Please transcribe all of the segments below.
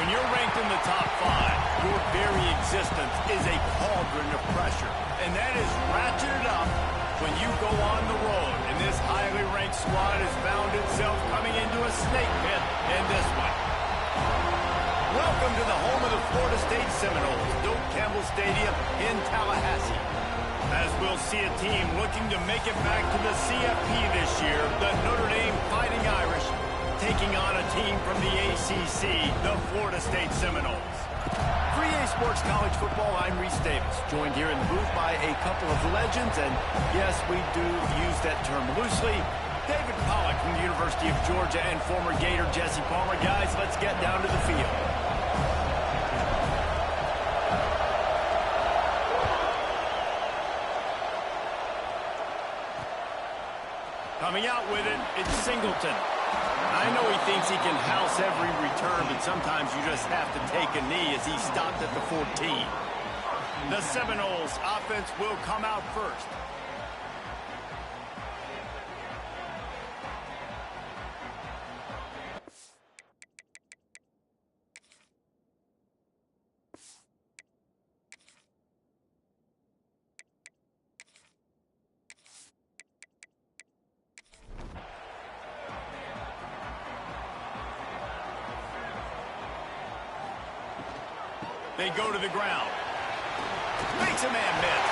When you're ranked in the top 5, your very existence is a cauldron of pressure. And that is ratcheted up when you go on the road. And this highly ranked squad has found itself coming into a snake pit in this one. Welcome to the home of the Florida State Seminoles, Doak Campbell Stadium in Tallahassee. As we'll see a team looking to make it back to the CFP this year, the Notre Dame Fighting Irish taking on a team from the ACC, the Florida State Seminoles. For EA Sports College Football, I'm Reese Davis, joined here in the booth by a couple of legends, and yes, we do use that term loosely. David Pollack from the University of Georgia and former Gator Jesse Palmer. Guys, let's get down to the field. Coming out with it, it's Singleton. I know he thinks he can house every return, but sometimes you just have to take a knee as he stopped at the 14. The Seminoles offense will come out first. They go to the ground. Makes a man miss.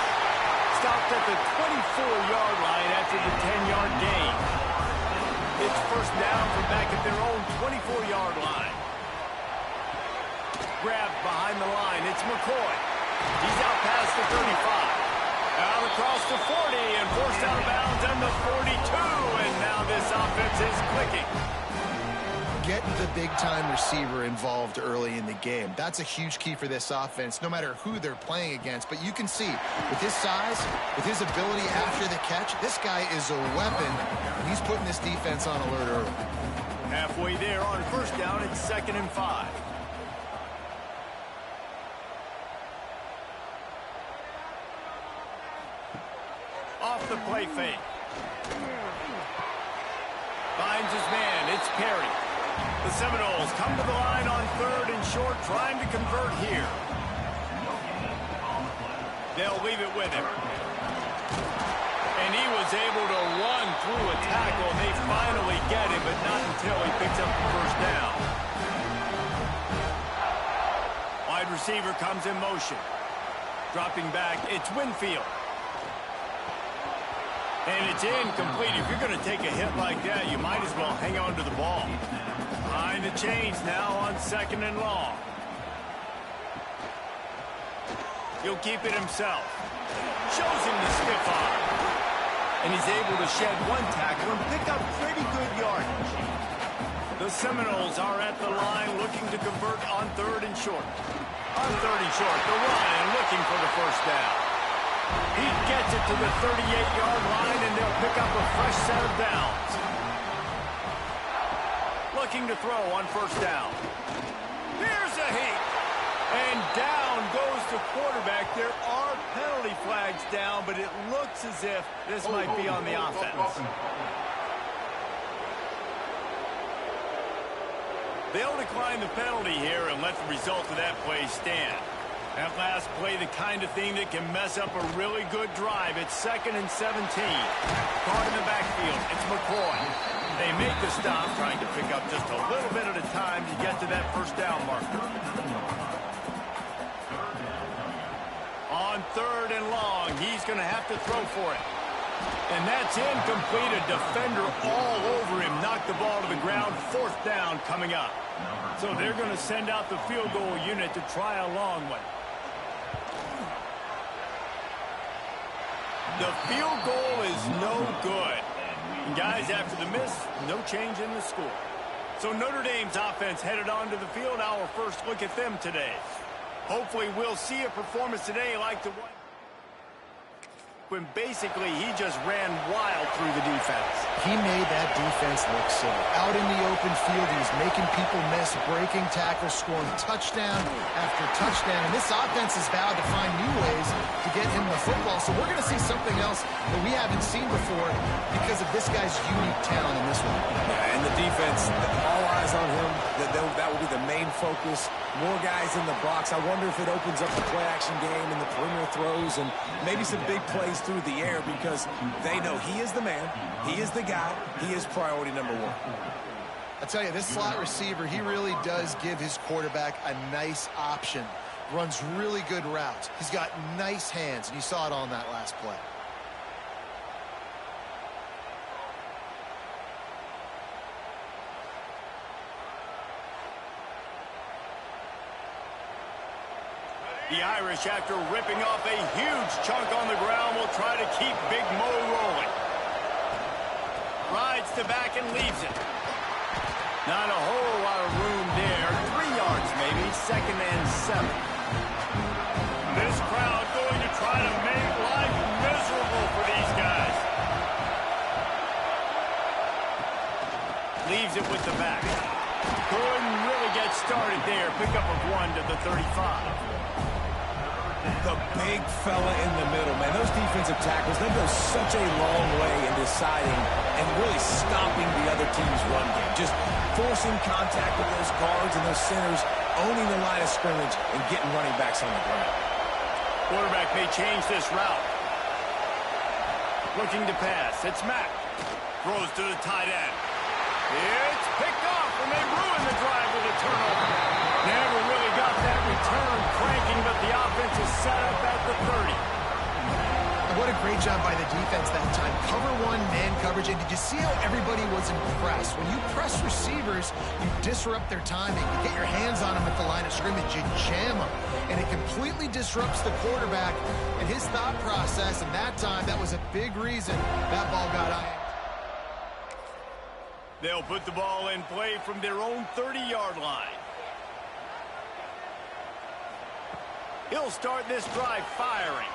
Stopped at the 24-yard line after the 10-yard gain. It's first down from back at their own 24-yard line. Grabbed behind the line. It's McCoy. He's out past the 35. Out across the 40 and forced out of bounds and the 42. And now this offense is clicking. Get the big-time receiver involved early in the game. That's a huge key for this offense, no matter who they're playing against. But you can see, with his size, with his ability after the catch, this guy is a weapon, and he's putting this defense on alert early. Halfway there on first down, it's 2nd and 5. Off the play fake. Finds his man, it's Perry. The Seminoles come to the line on 3rd and short, trying to convert here. They'll leave it with him. And he was able to run through a tackle. They finally get him, but not until he picks up the first down. Wide receiver comes in motion. Dropping back, it's Winfield. And it's incomplete. If you're going to take a hit like that, you might as well hang on to the ball. Behind the chains now on 2nd and long. He'll keep it himself. Shows him the stiff arm. And he's able to shed one tackle and pick up pretty good yardage. The Seminoles are at the line looking to convert on 3rd and short. On 3rd and short, the run looking for the first down. He gets it to the 38-yard line, and they'll pick up a fresh set of downs. Looking to throw on first down. Here's a heat. And down goes the quarterback. There are penalty flags down, but it looks as if this might be on the offense. They'll decline the penalty here and let the result of that play stand. That last play, the kind of thing that can mess up a really good drive. It's 2nd and 17. Caught in the backfield. It's McCoy. They make the stop, trying to pick up just a little bit at a time to get to that first down marker. On 3rd and long, he's going to have to throw for it. And that's incomplete. A defender all over him. Knocked the ball to the ground. 4th down coming up. So they're going to send out the field goal unit to try a long one. The field goal is no good. And guys, after the miss, no change in the score. So Notre Dame's offense headed onto the field. Our first look at them today. Hopefully we'll see a performance today like the one. when basically he just ran wild through the defense. He made that defense look silly. Out in the open field, he's making people miss, breaking tackles, scoring touchdown after touchdown. And this offense has vowed to find new ways to get him the football. So we're going to see something else that we haven't seen before because of this guy's unique talent in this one. Yeah, and the defense, all eyes on him. That will be the main focus. More guys in the box. I wonder if it opens up the play-action game and the perimeter throws and maybe some big plays through the air because they know he is the man, he is the guy, he is priority number one. I tell you, this slot receiver, he really does give his quarterback a nice option. Runs really good routes. He's got nice hands, and you saw it on that last play. The Irish, after ripping off a huge chunk on the ground, will try to keep Big Mo rolling. Rides to back and leaves it. Not a whole lot of room there. 3 yards maybe, 2nd and 7. This crowd going to try to make life miserable for these guys. Leaves it with the back. Couldn't really get started there. Pick up of 1 to the 35. The big fella in the middle, man. Those defensive tackles, they go such a long way in deciding and really stopping the other team's run game. Just forcing contact with those guards and those centers, owning the line of scrimmage, and getting running backs on the ground. Quarterback may change this route. Looking to pass. It's Mack. Throws to the tight end. It's picked off, and they ruin the drive with a turnover. Never really got that return cranking, but the offense is set up at the 30. What a great job by the defense that time. Cover 1, man coverage. And did you see how everybody was impressed? When you press receivers, you disrupt their timing. You get your hands on them at the line of scrimmage. You jam them. And it completely disrupts the quarterback and his thought process. And that time, that was a big reason that ball got out. They'll put the ball in play from their own 30-yard line. He'll start this drive firing.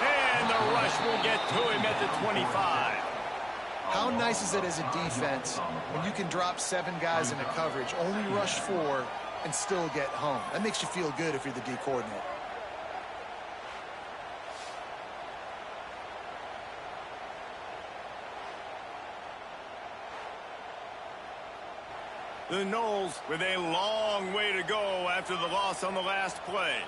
And the rush will get to him at the 25. How nice is it as a defense when you can drop 7 guys into coverage, only rush 4, and still get home? That makes you feel good if you're the D coordinator. The Noles with a long way to go after the loss on the last play.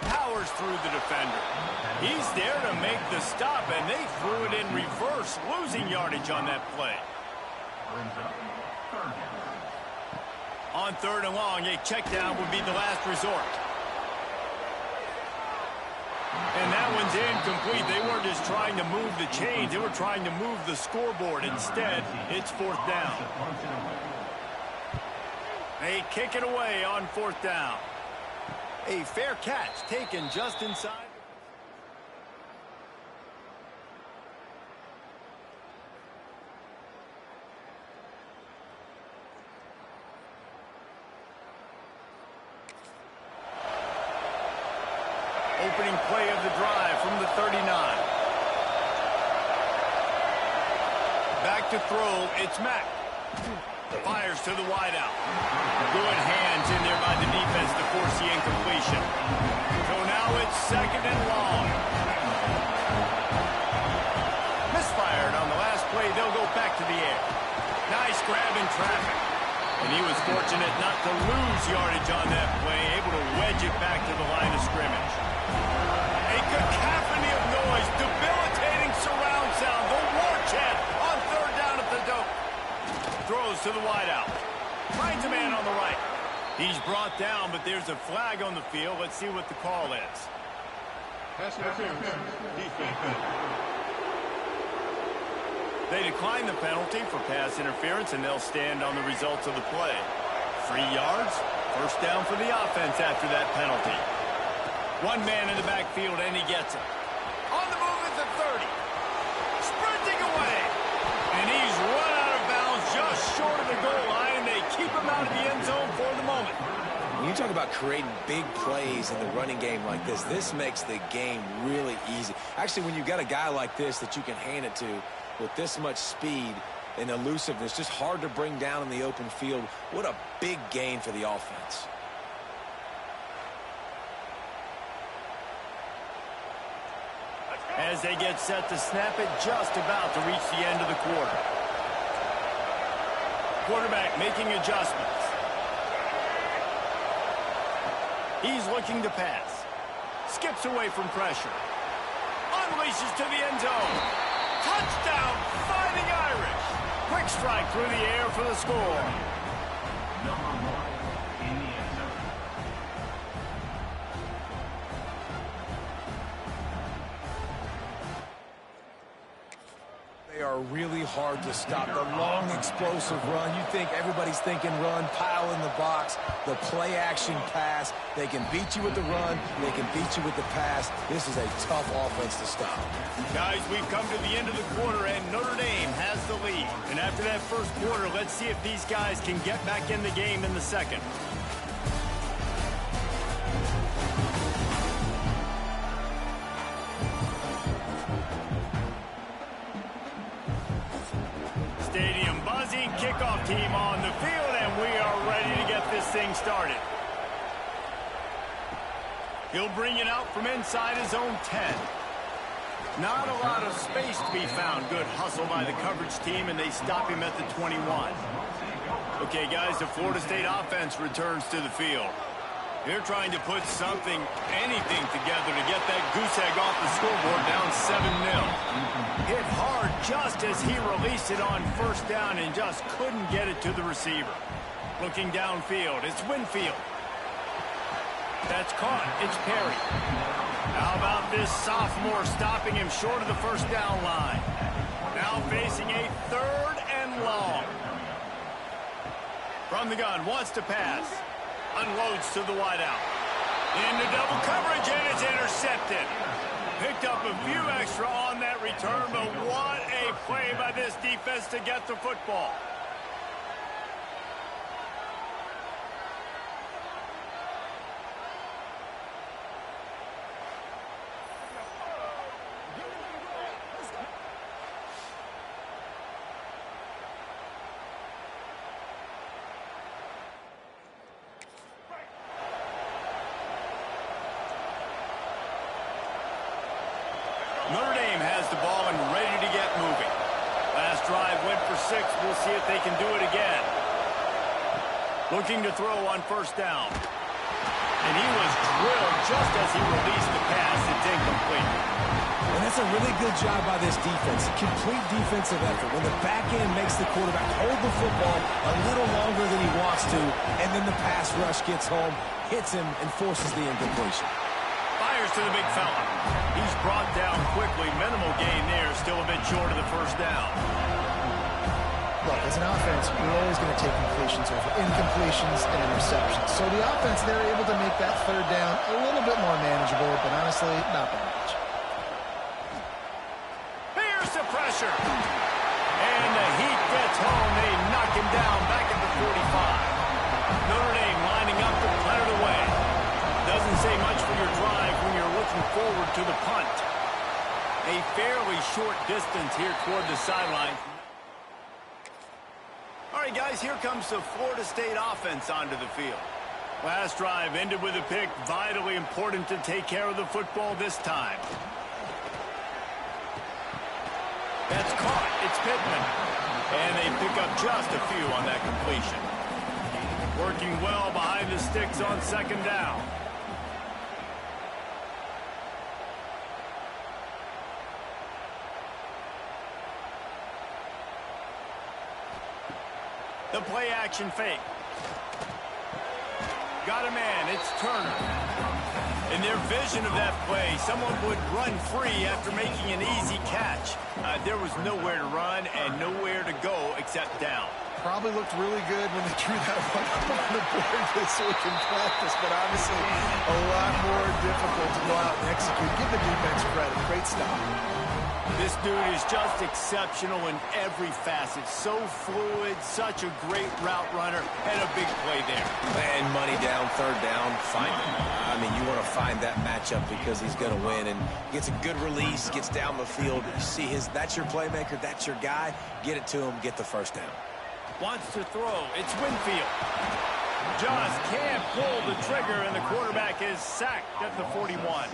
Powers through the defender. He's there to make the stop, and they threw it in reverse, losing yardage on that play. On 3rd and long, a check down would be the last resort. And that one's incomplete. They weren't just trying to move the chains. They were trying to move the scoreboard. Instead, it's 4th down. They kick it away on 4th down. A fair catch taken just inside. Opening play of the drive from the 39. Back to throw, it's Mack. Fires to the wideout. Good hands in there by the defense to force the incompletion. So now it's 2nd and long. Misfired on the last play. They'll go back to the air. Nice grab in traffic. And he was fortunate not to lose yardage on that play, able to wedge it back to the line of scrimmage. A cacophony of noise, debilitating surround sound, the war chant on 3rd down at the dope. Throws to the wideout. Finds a man on the right. He's brought down, but there's a flag on the field. Let's see what the call is. Pass interference. Defense. They decline the penalty for pass interference, and they'll stand on the results of the play. 3 yards, 1st down for the offense after that penalty. 1 man in the backfield, and he gets it. On the move at the 30. Sprinting away. And he's you talk about creating big plays in the running game like this makes the game really easy. Actually, when you've got a guy like this that you can hand it to with this much speed and elusiveness, just hard to bring down in the open field. What a big gain for the offense. As they get set to snap it, just about to reach the end of the quarter. Quarterback making adjustments. He's looking to pass. Skips away from pressure. Unleashes to the end zone. Touchdown, Fighting Irish. Quick strike through the air for the score. They are really hard to stop. The long, explosive run. You think everybody's thinking run, pile in the box, the play-action pass. They can beat you with the run. They can beat you with the pass. This is a tough offense to stop. Guys, we've come to the end of the quarter, and Notre Dame has the lead. And after that first quarter, let's see if these guys can get back in the game in the second. Stadium buzzing, kickoff team on the field, and we are ready to get this thing started. He'll bring it out from inside his own 10. Not a lot of space to be found. Good hustle by the coverage team, and they stop him at the 21. Okay, guys, the Florida State offense returns to the field. They're trying to put something, anything together to get that goose egg off the scoreboard, down 7-0. Hit hard just as he released it on first down and just couldn't get it to the receiver. Looking downfield, it's Winfield. That's caught. It's Perry. How about this sophomore stopping him short of the first down line? Now facing a 3rd and long. From the gun, wants to pass. Unloads to the wideout. Into double coverage, and it's intercepted. Picked up a few extra on that return, but what a play by this defense to get the football. Notre Dame has the ball and ready to get moving. Last drive went for 6. We'll see if they can do it again. Looking to throw on first down. And he was drilled just as he released the pass. It's incomplete. And that's a really good job by this defense. Complete defensive effort. When the back end makes the quarterback hold the football a little longer than he wants to, and then the pass rush gets home, hits him, and forces the incompletion. Fires to the big fella. He's brought down quickly. Minimal gain there. Still a bit short of the first down. Look, as an offense, we're always going to take completions over incompletions and interceptions. So the offense, they're able to make that 3rd down a little bit more manageable, but honestly, not that much. Here's the pressure. And the heat gets home. They knock him down back at the 45. Notre Dame lining up to clear it away. Doesn't say much for your drive when you're looking forward to the punt. A fairly short distance here toward the sideline. All right, guys, here comes the Florida State offense onto the field. Last drive ended with a pick. Vitally important to take care of the football this time. That's caught. It's Pittman. And they pick up just a few on that completion. Working well behind the sticks on second down. The play-action fake. Got a man. It's Turner. In their vision of that play, someone would run free after making an easy catch. There was nowhere to run and nowhere to go except down. Probably looked really good when they drew that one up on the board this week in practice, but obviously a lot more difficult to go out and execute. Give the defense credit. Great stop. This dude is just exceptional in every facet. So fluid, such a great route runner, and a big play there. And money down, third down, find it. I mean, you want to find that matchup because he's going to win. And gets a good release, gets down the field. You see that's your playmaker, that's your guy. Get it to him, get the first down. Wants to throw. It's Winfield. Just can't pull the trigger, and the quarterback is sacked at the 41.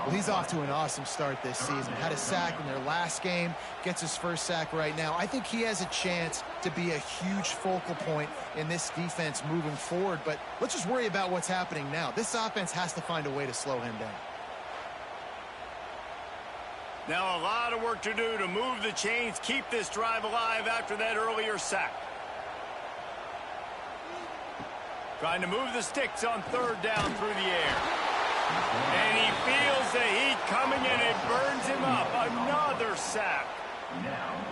Well, he's off to an awesome start this season. Had a sack in their last game, gets his first sack right now. I think he has a chance to be a huge focal point in this defense moving forward, but let's just worry about what's happening now. This offense has to find a way to slow him down. Now a lot of work to do to move the chains, keep this drive alive after that earlier sack. Trying to move the sticks on third down through the air. And he feels the heat coming, and it burns him up. Another sack.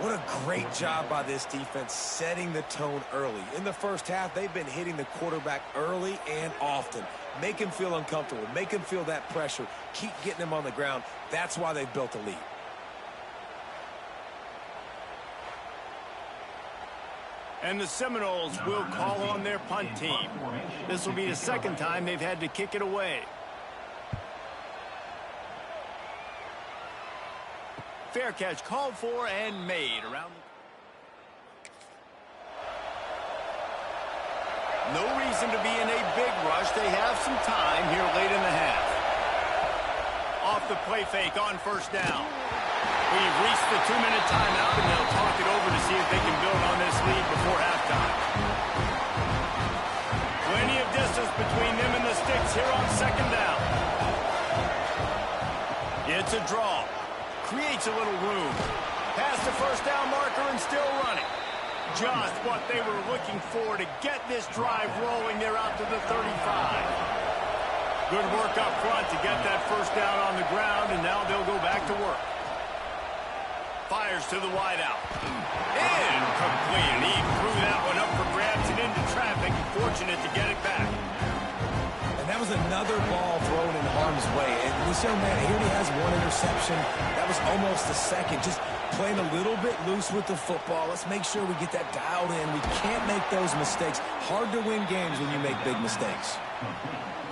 What a great job by this defense setting the tone early. In the first half, they've been hitting the quarterback early and often. Make him feel uncomfortable. Make him feel that pressure. Keep getting him on the ground. That's why they've built a lead. And the Seminoles will call on their punt team. This will be the second time they've had to kick it away. Fair catch called for and made around. No reason to be in a big rush. They have some time here late in the half. Off the play fake on first down. We've reached the 2-minute timeout, and they'll talk it over to see if they can build on this lead before halftime. Plenty of distance between them and the sticks here on second down. It's a draw. Creates a little room. Past the first down marker and still running. Just what they were looking for to get this drive rolling. They're out to the 35. Good work up front to get that first down on the ground, and now they'll go back to work. Fires to the wideout. Incomplete. And he threw that one up for grabs and into traffic. Fortunate to get it back. And that was another ball thrown in harm's way. And this young man, he already has one interception. That was almost the second. Just playing a little bit loose with the football. Let's make sure we get that dialed in. We can't make those mistakes. Hard to win games when you make big mistakes.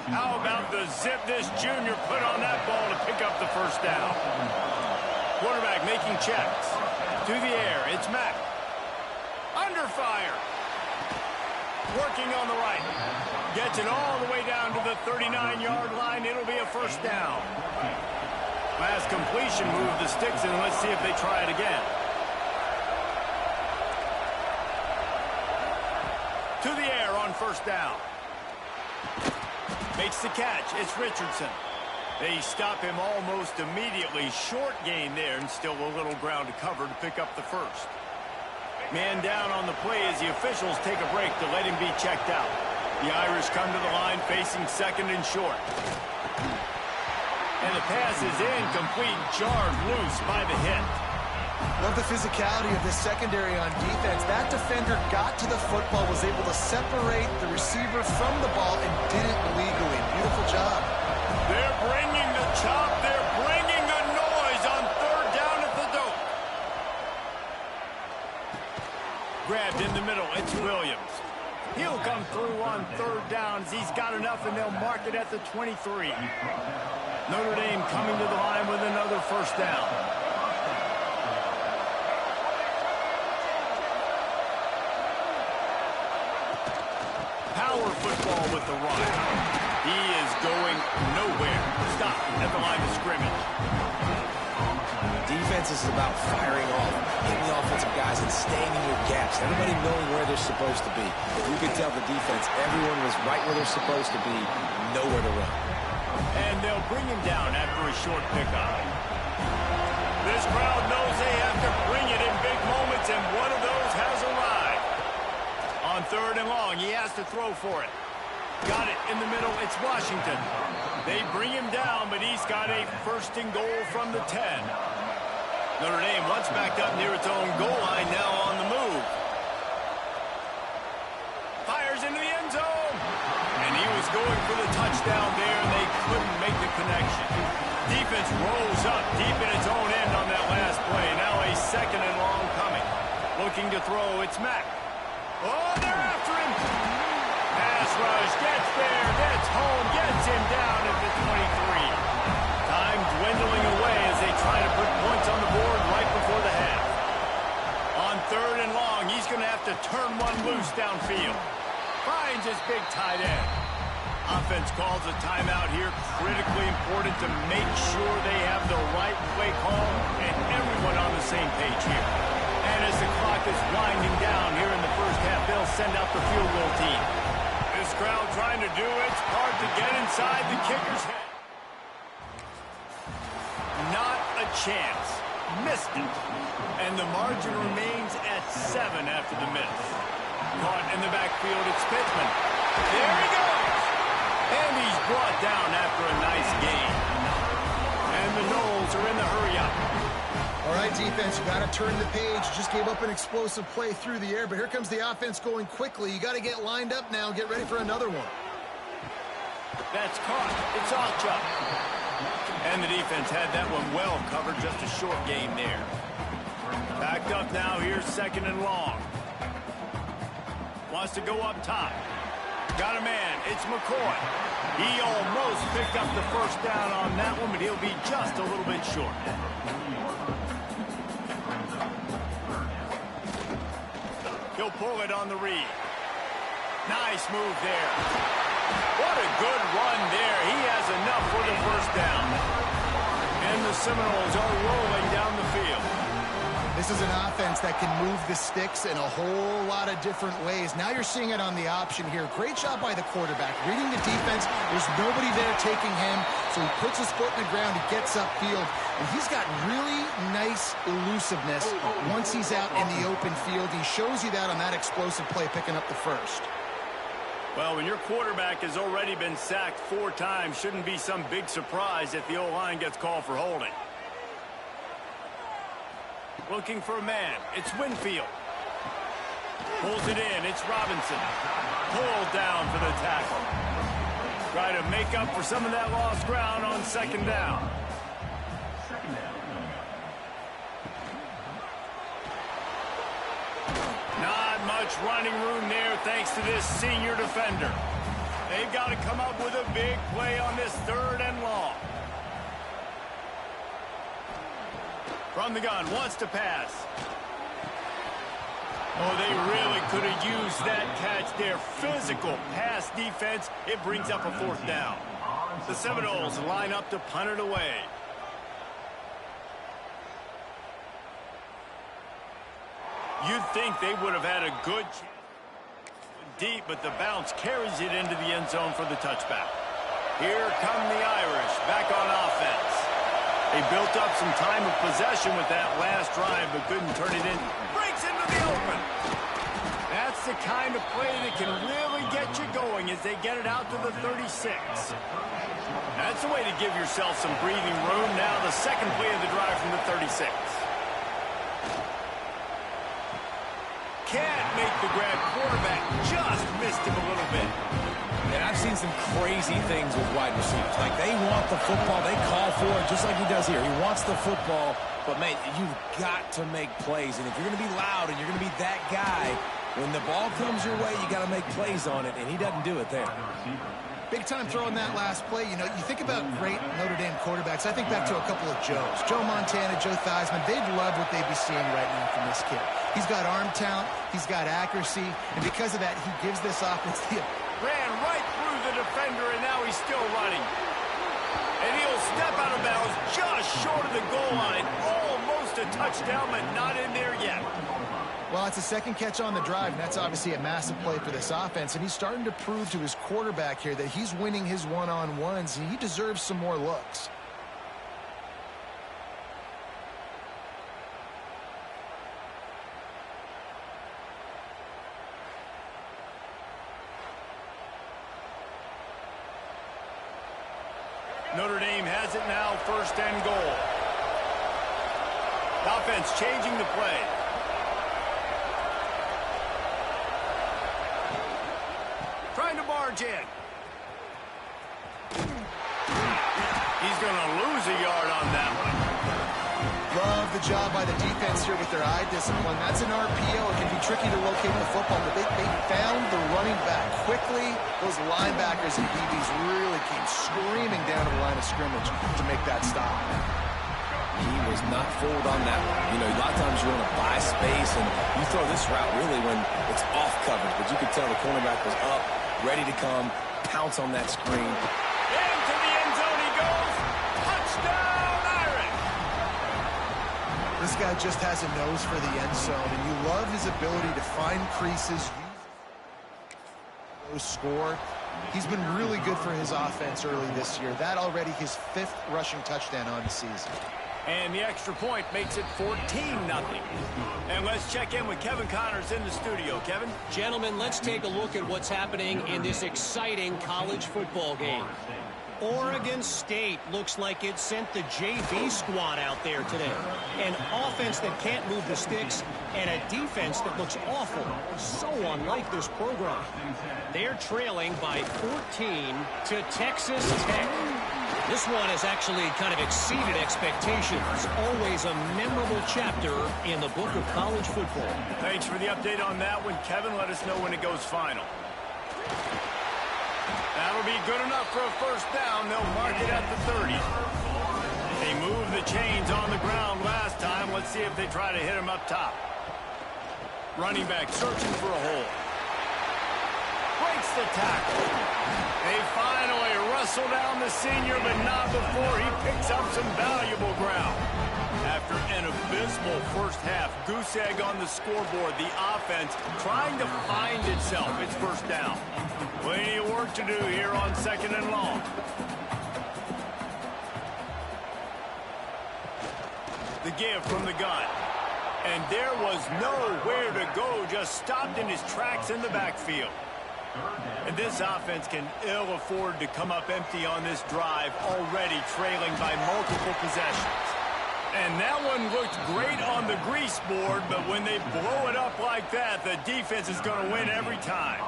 How about the zip this junior put on that ball to pick up the first down? Quarterback making checks. To the air, it's Mack. Under fire. Working on the right. Gets it all the way down to the 39-yard line. It'll be a first down. Last completion moved the sticks, and let's see if they try it again. To the air on first down. Makes the catch. It's Richardson. They stop him almost immediately. Short gain there, and still a little ground to cover to pick up the first. Man down on the play as the officials take a break to let him be checked out. The Irish come to the line facing second and short. And the pass is incomplete, jarred loose by the hit. Love the physicality of this secondary on defense. That defender got to the football, was able to separate the receiver from the ball, and did it legally. Beautiful job. They're bringing the chop. They're bringing the noise on third down at the dope. Grabbed in the middle. It's Williams. He'll come through on third downs. He's got enough, and they'll mark it at the 23. Notre Dame coming to the line with another first down. Power football with the run. He is going nowhere. Stop at the line of scrimmage. Defense is about firing off, hitting the offensive guys, and staying in your gaps. Everybody knowing where they're supposed to be. If you could tell the defense, everyone was right where they're supposed to be, nowhere to run. And they'll bring him down after a short pickup. This crowd knows they have to bring it in big moments, and one of those has arrived. On third and long, he has to throw for it. Got it in the middle. It's Washington. They bring him down, but he's got a first and goal from the 10. Notre Dame once backed up near its own goal line, now on the move. Fires into the end zone. And he was going for the touchdown there, and they couldn't make the connection. Defense rolls up deep in its own end on that last play. Now a second and long coming. Looking to throw, it's Mack. Oh, they're after him. Pass rush, gets there, gets home, gets him down at the 23. Time dwindling away as they try to put points on the board right before the half. On third and long, he's going to have to turn one loose downfield. Finds his big tight end. Offense calls a timeout here. Critically important to make sure they have the right play call and everyone on the same page here. And as the clock is winding down here in the first half, they'll send out the field goal team. This crowd trying to do its part to get inside the kicker's head. Not a chance. Missed it. And the margin remains at 7 after the miss. Caught in the backfield, it's Pittman. There he goes. And he's brought down after a nice gain. And the Knowles are in the hurry-up. All right, defense, you got to turn the page. Just gave up an explosive play through the air, but here comes the offense going quickly. You got to get lined up now, get ready for another one. That's caught. It's off jump. And the defense had that one well covered. Just a short game there. Backed up now. Here's second and long. Wants to go up top. Got a man. It's McCoy. He almost picked up the first down on that one, but he'll be just a little bit short. He'll pull it on the read. Nice move there. What a good run there. He has enough for the first down. And the Seminoles are rolling down the field. This is an offense that can move the sticks in a whole lot of different ways. Now you're seeing it on the option here. Great job by the quarterback. Reading the defense, there's nobody there taking him, so he puts his foot in the ground, he gets upfield, and he's got really nice elusiveness once he's out in the open field. He shows you that on that explosive play, picking up the first. Well, when your quarterback has already been sacked 4 times, shouldn't be some big surprise if the O-line gets called for holding. Looking for a man. It's Winfield. Pulls it in. It's Robinson. Pulled down for the tackle. Try to make up for some of that lost ground on second down. Not much running room there thanks to this senior defender. They've got to come up with a big play on this third and long. From the gun, wants to pass. Oh, they really could have used that catch there. Physical pass defense. It brings up a fourth down. The Seminoles line up to punt it away. You'd think they would have had a good chance deep, but the bounce carries it into the end zone for the touchback. Here come the Irish back on offense. They built up some time of possession with that last drive, but couldn't turn it in. Breaks into the open. That's the kind of play that can really get you going as they get it out to the 36. That's a way to give yourself some breathing room. Now the second play of the drive from the 36. Can't make the grab. Quarterback just missed him a little bit. And I've seen some crazy things with wide receivers. Like, they want the football. They call for it just like he does here. He wants the football. But, man, you've got to make plays. And if you're going to be loud and you're going to be that guy, when the ball comes your way, you got to make plays on it. And he doesn't do it there. Big time throwing that last play. You know, you think about great Notre Dame quarterbacks. I think back to a couple of Joes. Joe Montana, Joe Theismann. They'd love what they'd be seeing right now from this kid. He's got arm talent. He's got accuracy. And because of that, he gives this offense the... Ran right through the defender, and now he's still running. And he'll step out of bounds just short of the goal line. Almost a touchdown, but not in there yet. Well, it's a second catch on the drive, and that's obviously a massive play for this offense. And he's starting to prove to his quarterback here that he's winning his one-on-ones, and he deserves some more looks. Notre Dame has it now, first and goal. Offense changing the play. Trying to barge in. He's going to lose lose a yard on that one. Love the job by the defense here with their eye discipline. That's an RPO. It can be tricky to locate the football, but they found the running back quickly. Those linebackers and DBs really came screaming down to the line of scrimmage to make that stop. He was not fooled on that one. You know, a lot of times you want to buy space, and you throw this route really when it's off coverage. But you could tell the cornerback was up, ready to come, pounce on that screen. Into the end zone he goes. Touchdown, Irish! This guy just has a nose for the end zone, and you love his ability to find creases, score. He's been really good for his offense early this year. That already his 5th rushing touchdown on the season. And the extra point makes it 14-0. And let's check in with Kevin Connors in the studio. Kevin? Gentlemen, let's take a look at what's happening in this exciting college football game. Oregon State looks like it sent the JV squad out there today. An offense that can't move the sticks and a defense that looks awful. So unlike this program. They're trailing by 14 to Texas Tech. This one has actually kind of exceeded expectations. Always a memorable chapter in the book of college football. Thanks for the update on that one, Kevin. Let us know when it goes final. That'll be good enough for a first down. They'll mark it at the 30. They moved the chains on the ground last time. Let's see if they try to hit him up top. Running back searching for a hole. Breaks the tackle. They finally wrestle down the senior, but not before he picks up some valuable ground. After an abysmal first half, goose egg on the scoreboard, the offense trying to find itself. It's first down. Plenty of work to do here on 2nd and long. The give from the gun. And there was nowhere to go, just stopped in his tracks in the backfield. And this offense can ill afford to come up empty on this drive, already trailing by multiple possessions. And that one looked great on the grease board, but when they blow it up like that, the defense is going to win every time.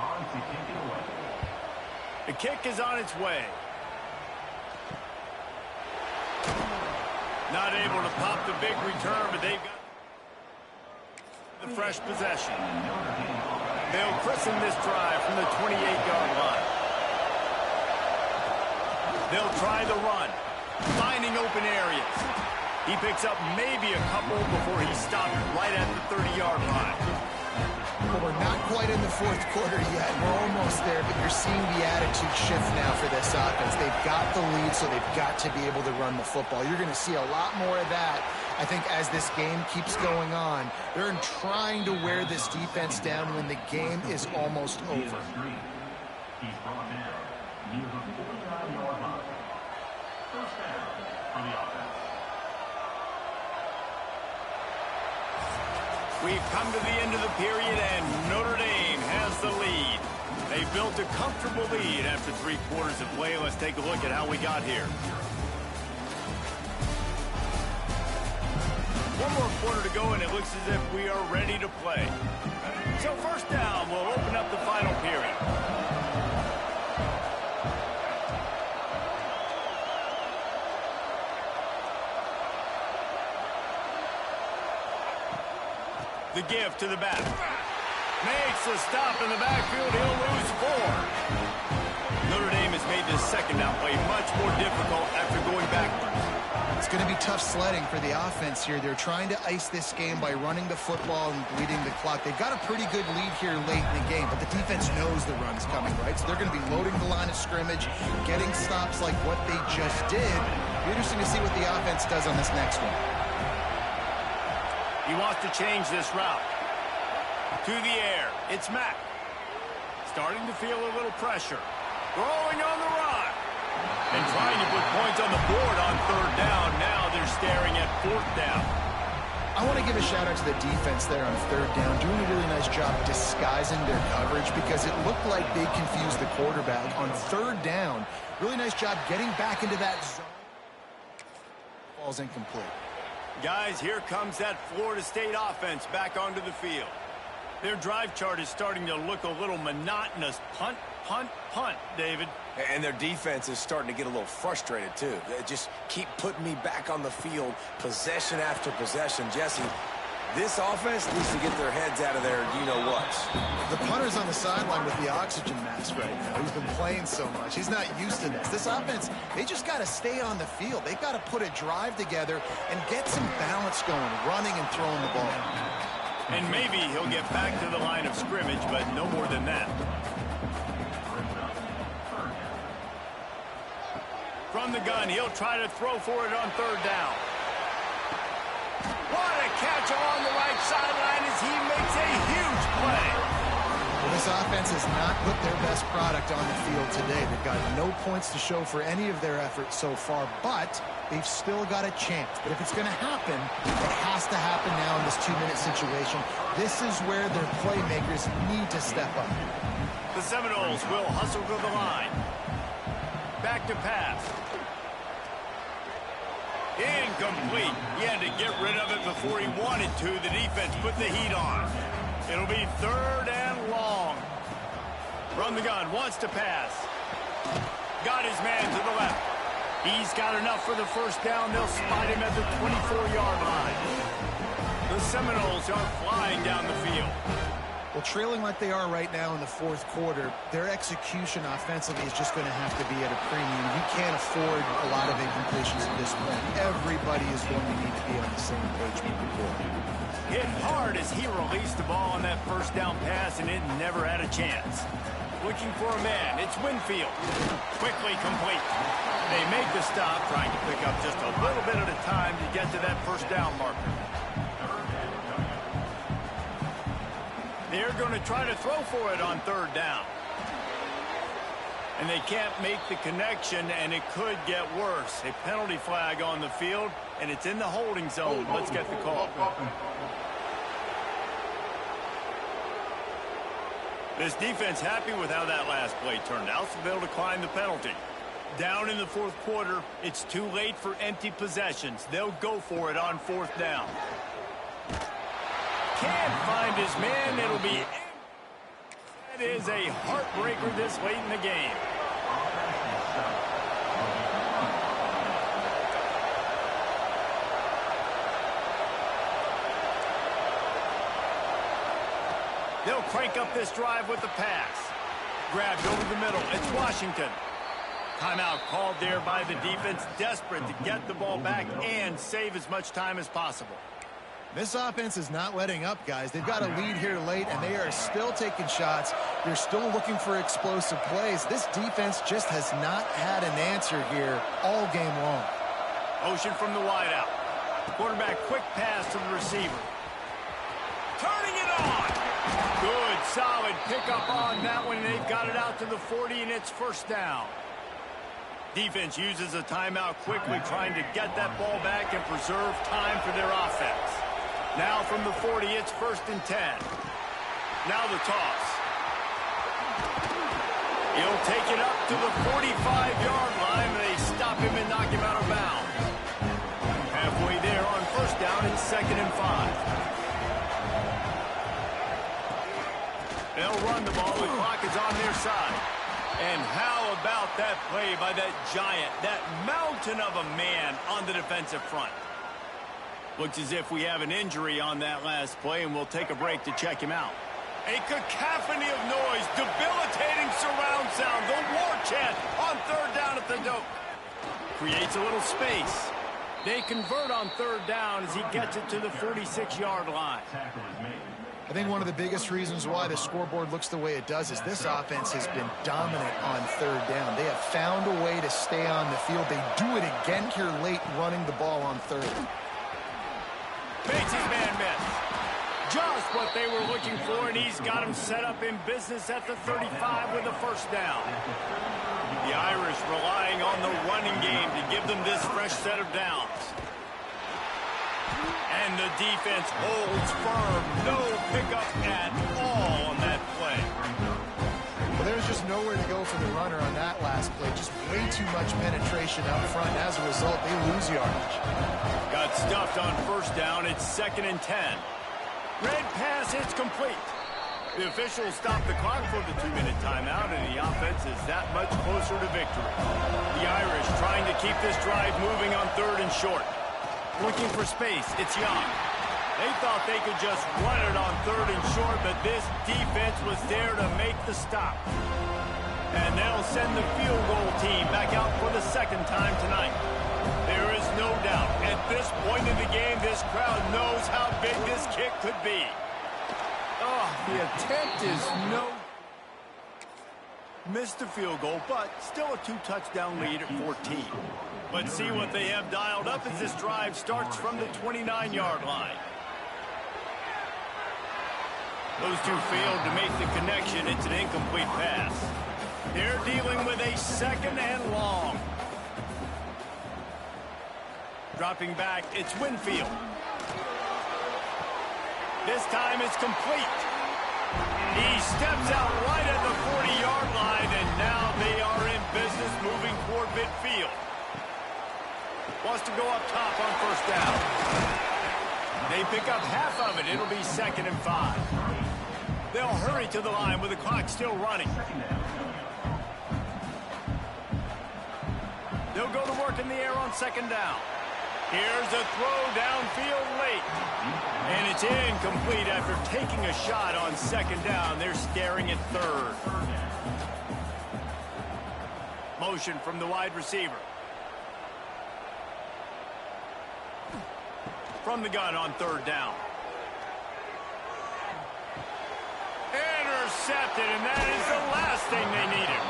The kick is on its way. Not able to pop the big return, but they've got the fresh possession. They'll christen this drive from the 28-yard line. They'll try the run, finding open areas. He picks up maybe a couple before he stopped right at the 30-yard line. Well, we're not quite in the 4th quarter yet. We're almost there, but you're seeing the attitude shift now for this offense. They've got the lead, so they've got to be able to run the football. You're going to see a lot more of that, I think, as this game keeps going on. They're trying to wear this defense down when the game is almost over. He's brought down near the 49-yard line. First down for the offense. We've come to the end of the period, and Notre Dame has the lead. They built a comfortable lead after 3 quarters of play. Let's take a look at how we got here. One more quarter to go, and it looks as if we are ready to play. So first down, we'll open up the final period. The give to the back. Makes a stop in the backfield. He'll lose 4. Notre Dame has made this second down play much more difficult after going backwards. It's going to be tough sledding for the offense here. They're trying to ice this game by running the football and bleeding the clock. They've got a pretty good lead here late in the game, but the defense knows the run's coming, right? So they're going to be loading the line of scrimmage, getting stops like what they just did. It'll be interesting to see what the offense does on this next one. He wants to change this route. To the air. It's Mack. Starting to feel a little pressure. Throwing on the run. And trying to put points on the board on 3rd down. Now they're staring at 4th down. I want to give a shout out to the defense there on 3rd down, doing a really nice job disguising their coverage because it looked like they confused the quarterback. On 3rd down, really nice job getting back into that zone. Ball's incomplete. Guys, here comes that Florida State offense back onto the field. Their drive chart is starting to look a little monotonous. Punt, punt, punt, David. And their defense is starting to get a little frustrated, too. They just keep putting me back on the field, possession after possession. Jesse, this offense needs to get their heads out of their you-know-what. The punter's on the sideline with the oxygen mask right now. He's been playing so much. He's not used to this. This offense, they just got to stay on the field. They've got to put a drive together and get some balance going, running and throwing the ball. And maybe he'll get back to the line of scrimmage, but no more than that. From the gun, he'll try to throw for it on third down. What a catch along the right sideline as he makes a huge play. Well, this offense has not put their best product on the field today. They've got no points to show for any of their efforts so far, but they've still got a chance. But if it's going to happen, it has to happen now in this 2-minute situation. This is where their playmakers need to step up. The Seminoles will hustle to the line. Back to pass. Incomplete. He had to get rid of it before he wanted to. The defense put the heat on. It'll be third and long. From the gun, wants to pass. Got his man to the left. He's got enough for the first down. They'll spot him at the 24-yard line. The Seminoles are flying down the field. Well, trailing like they are right now in the fourth quarter, their execution offensively is just going to have to be at a premium. You can't afford a lot of incompletions at this point. Everybody is going to need to be on the same page moving forward. Hit hard as he released the ball on that first down pass, and it never had a chance. Looking for a man. It's Winfield. Quickly complete. They make the stop, trying to pick up just a little bit at a time to get to that first down marker. They're going to try to throw for it on third down. And they can't make the connection, and it could get worse. A penalty flag on the field, and it's in the holding zone. Let's get the call. This defense happy with how that last play turned out, so they'll decline the penalty. Down in the fourth quarter, it's too late for empty possessions. They'll go for it on fourth down. Can't find his man. It'll be... That is a heartbreaker this late in the game. They'll crank up this drive with the pass. Grabbed over the middle. It's Washington. Timeout called there by the defense, desperate to get the ball back and save as much time as possible. This offense is not letting up, guys. They've got a lead here late, and they are still taking shots. They're still looking for explosive plays. This defense just has not had an answer here all game long. Motion from the wideout. Quarterback quick pass to the receiver. Turning it on. Good, solid pickup on that one. They've got it out to the 40, and it's first down. Defense uses a timeout quickly, trying to get that ball back and preserve time for their offense. Now from the 40, it's first and 10. Now the toss. He'll take it up to the 45-yard line. They stop him and knock him out of bounds. Halfway there on first down, it's 2nd and 5. They'll run the ball. The clock is on their side. And how about that play by that giant, that mountain of a man on the defensive front? Looks as if we have an injury on that last play, and we'll take a break to check him out. A cacophony of noise, debilitating surround sound, the war chant on third down at the dope. Creates a little space. They convert on third down as he gets it to the 46-yard line. I think one of the biggest reasons why the scoreboard looks the way it does is this offense has been dominant on third down. They have found a way to stay on the field. They do it again here late, running the ball on third. Makes his man miss. Just what they were looking for, and he's got him set up in business at the 35 with the first down. The Irish relying on the running game to give them this fresh set of downs. And the defense holds firm. No pickup at all on that play. Well, there's just nowhere to go for the runner on that last play. Just way too much penetration up front. As a result, they lose yardage. Got stuffed on first down. It's 2nd and 10. Red pass, it's complete. The officials stop the clock for the 2-minute timeout, and the offense is that much closer to victory. The Irish trying to keep this drive moving on 3rd and short. Looking for space, it's Young. They thought they could just run it on 3rd and short, but this defense was there to make the stop. And they'll send the field goal team back out for the 2nd time tonight. There is no doubt, at this point in the game, this crowd knows how big this kick could be. Oh, the attempt is no... Missed the field goal, but still a 2-touchdown lead at 14. But see what they have dialed up as this drive starts from the 29-yard line. Those two failed to make the connection. It's an incomplete pass. They're dealing with a 2nd and long. Dropping back, it's Winfield. This time it's complete. He steps out right at the 40-yard line, and now they are in business moving toward midfield. Wants to go up top on 1st down. They pick up half of it. It'll be 2nd and 5. They'll hurry to the line with the clock still running. They'll go to work in the air on 2nd down. Here's a throw downfield late. And it's incomplete after taking a shot on 2nd down. They're staring at 3rd. Motion from the wide receiver. From the gun on 3rd down. Intercepted, and that is the last thing they needed.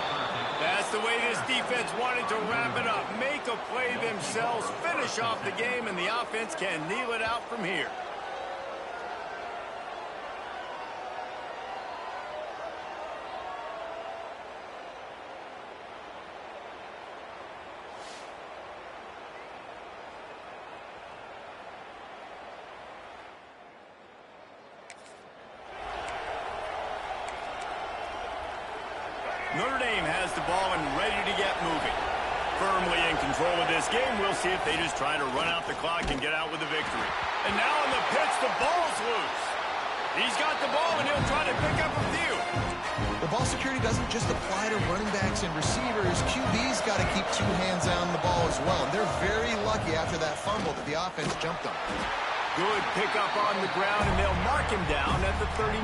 That's the way this defense wanted to wrap it up. Make a play themselves, finish off the game, and the offense can kneel it out from here. Notre Dame has the ball and ready to get moving. Firmly in control of this game. We'll see if they just try to run out the clock and get out with the victory. And now on the pitch, the ball's loose. He's got the ball, and he'll try to pick up a few. The ball security doesn't just apply to running backs and receivers. QB's got to keep 2 hands on the ball as well. And they're very lucky after that fumble that the offense jumped on. Good pickup on the ground, and they'll mark him down at the 39.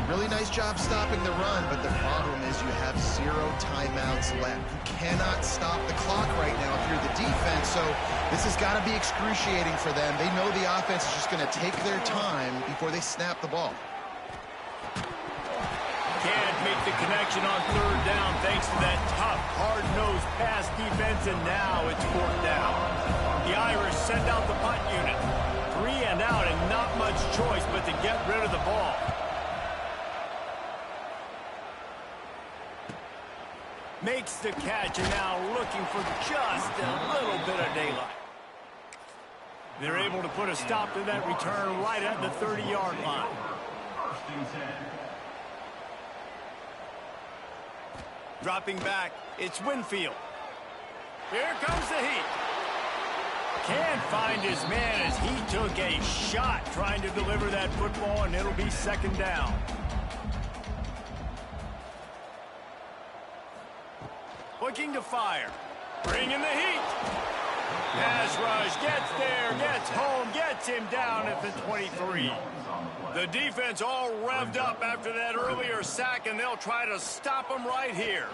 Really nice job stopping the run, but the problem is you have 0 timeouts left. You cannot stop the clock right now if you're the defense, so this has got to be excruciating for them. They know the offense is just going to take their time before they snap the ball. Can't make the connection on 3rd down thanks to that tough, hard-nosed pass defense, and now it's 4th down. The Irish send out the punt unit. 3 and out, and not much choice but to get rid of the ball. Makes the catch, and now looking for just a little bit of daylight. They're able to put a stop to that return right at the 30-yard line. Dropping back, it's Winfield. Here comes the heat. Can't find his man as he took a shot trying to deliver that football, and it'll be 2nd down. Looking to fire. Bringing the heat. Pass rush. Gets there. Gets home. Gets him down at the 23. The defense all revved up after that earlier sack, and they'll try to stop him right here.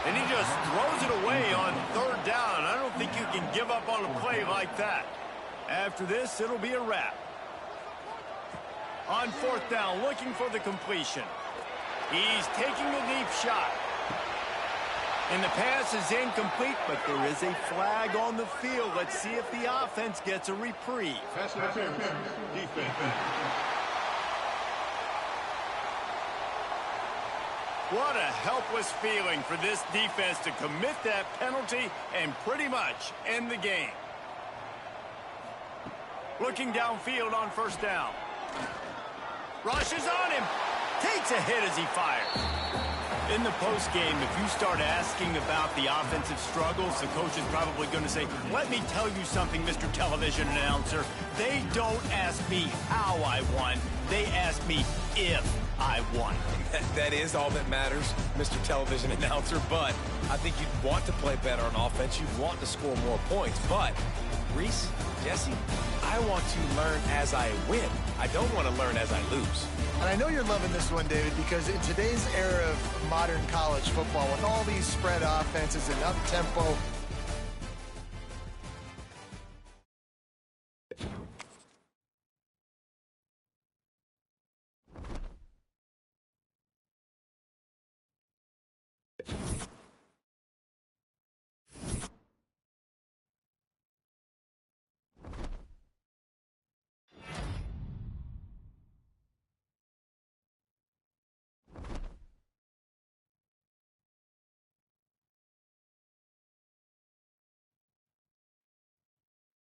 And he just throws it away on 3rd down. I don't think you can give up on a play like that. After this, it'll be a wrap. On 4th down, looking for the completion. He's taking a deep shot. And the pass is incomplete, but there is a flag on the field. Let's see if the offense gets a reprieve. Pass interference. Defense. What a helpless feeling for this defense to commit that penalty and pretty much end the game. Looking downfield on 1st down. Rushes on him. Takes a hit as he fires. In the postgame, if you start asking about the offensive struggles, the coach is probably going to say, let me tell you something, Mr. Television Announcer. They don't ask me how I won. They ask me if I won. That is all that matters, Mr. Television Announcer, but I think you'd want to play better on offense. You'd want to score more points, but Reese, Jesse, I want to learn as I win. I don't want to learn as I lose. And I know you're loving this one, David, because in today's era of modern college football, with all these spread offenses and up-tempo,